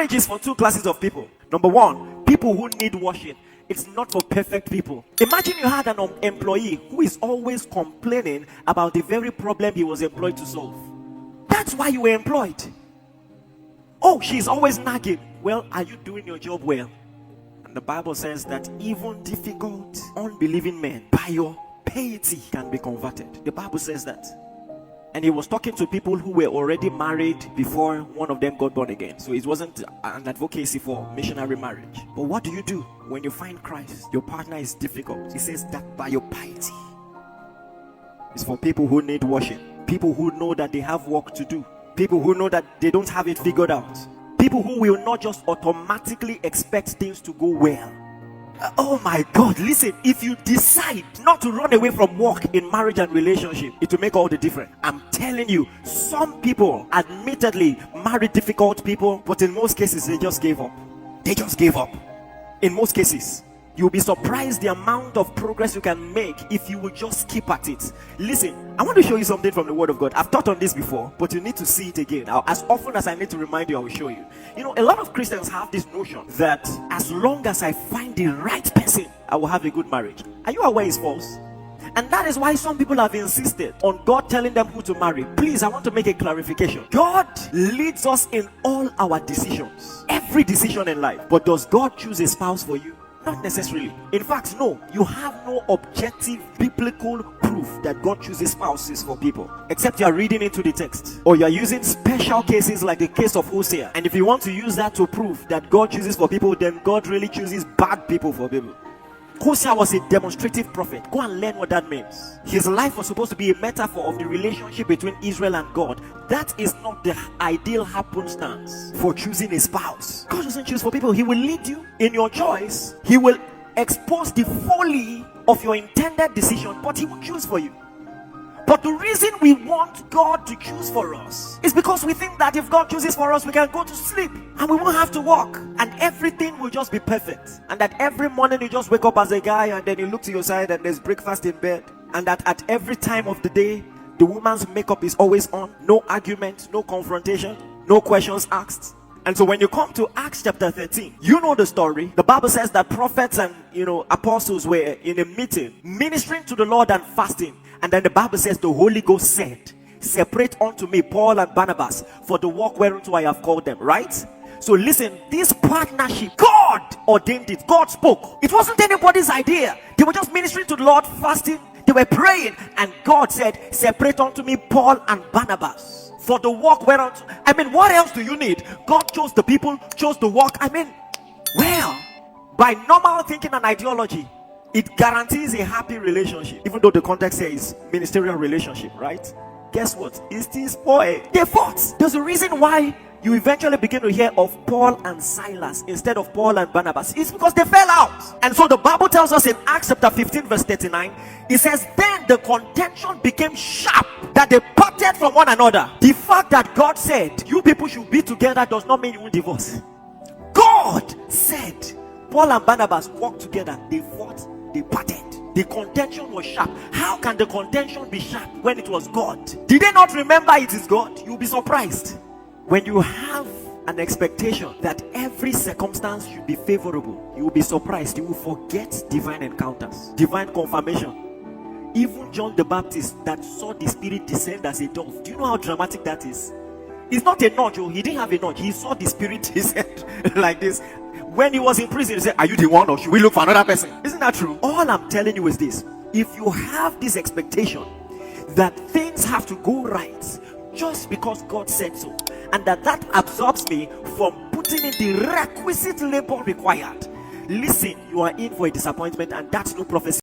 Marriage is for two classes of people. Number one, people who need washing. It's not for perfect people. Imagine you had an employee who is always complaining about the very problem he was employed to solve. That's why you were employed. Oh, she's always nagging. Well, are you doing your job well? And the Bible says that even difficult, unbelieving men, by your piety, can be converted. The Bible says that. And he was talking to people who were already married before one of them got born again. So it wasn't an advocacy for missionary marriage. But what do you do when you find Christ? Your partner is difficult. He says that by your piety. It's for people who need washing. People who know that they have work to do. People who know that they don't have it figured out. People who will not just automatically expect things to go well. Oh my God, listen, if you decide not to run away from work in marriage and relationship, it will make all the difference. I'm telling you, some people admittedly marry difficult people, but in most cases they just gave up. They just gave up. In most cases, you'll be surprised the amount of progress you can make if you will just keep at it. Listen, I want to show you something from the Word of God. I've taught on this before, but you need to see it again. Now, as often as I need to remind you, I will show you. You know, a lot of Christians have this notion that as long as I find the right person, I will have a good marriage. Are you aware it's false? And that is why some people have insisted on God telling them who to marry. Please, I want to make a clarification. God leads us in all our decisions, every decision in life. But does God choose a spouse for you? Not necessarily. In fact, no. You have no objective biblical proof that God chooses spouses for people, except you are reading into the text, or you are using special cases like the case of Hosea. And if you want to use that to prove that God chooses for people, then God really chooses bad people for people. Hosea was a demonstrative prophet. Go and learn what that means. His life was supposed to be a metaphor of the relationship between Israel and God. That is not the ideal happenstance for choosing a spouse. God doesn't choose for people. He will lead you in your choice. He will expose the folly of your intended decision, but He will choose for you. But the reason we want God to choose for us is because we think that if God chooses for us, we can go to sleep and we won't have to work and everything will just be perfect. And that every morning you just wake up as a guy and then you look to your side and there's breakfast in bed. And that at every time of the day, the woman's makeup is always on. No argument, no confrontation, no questions asked. And so when you come to Acts chapter 13, you know the story. The Bible says that prophets and apostles were in a meeting, ministering to the Lord and fasting. And then the Bible says the Holy Ghost said, separate unto me Paul and Barnabas for the work whereunto I have called them. Right? So listen, this partnership, God ordained it. God spoke. It wasn't anybody's idea. They were just ministering to the Lord, fasting. They were praying. And God said, separate unto me Paul and Barnabas for the work whereunto. I mean, what else do you need? God chose the people, chose the work. I mean, well, by normal thinking and ideology, it guarantees a happy relationship, even though the context says ministerial relationship, right? Guess what? It's still spoiled. They fought. There's a reason why you eventually begin to hear of Paul and Silas instead of Paul and Barnabas. It's because they fell out. And so the Bible tells us in Acts chapter 15 verse 39, it says, then the contention became sharp, that they parted from one another. The fact that God said, you people should be together does not mean you will divorce. God said, Paul and Barnabas walked together. They fought. They parted. The contention was sharp. How can the contention be sharp when it was God? Did they not remember it is God? You'll be surprised. When you have an expectation that every circumstance should be favorable, you will be surprised. You will forget divine encounters, divine confirmation. Even John the Baptist that saw the Spirit descend as a dove. Do you know how dramatic that is? It's not a nudge. He didn't have a nudge. He saw the Spirit descend like this. When he was in prison, he said, are you the one or should we look for another person? Isn't that true? All I'm telling you is this. If you have this expectation that things have to go right just because God said so, and that absorbs me from putting in the requisite labor required, listen, you are in for a disappointment, and that's no prophecy.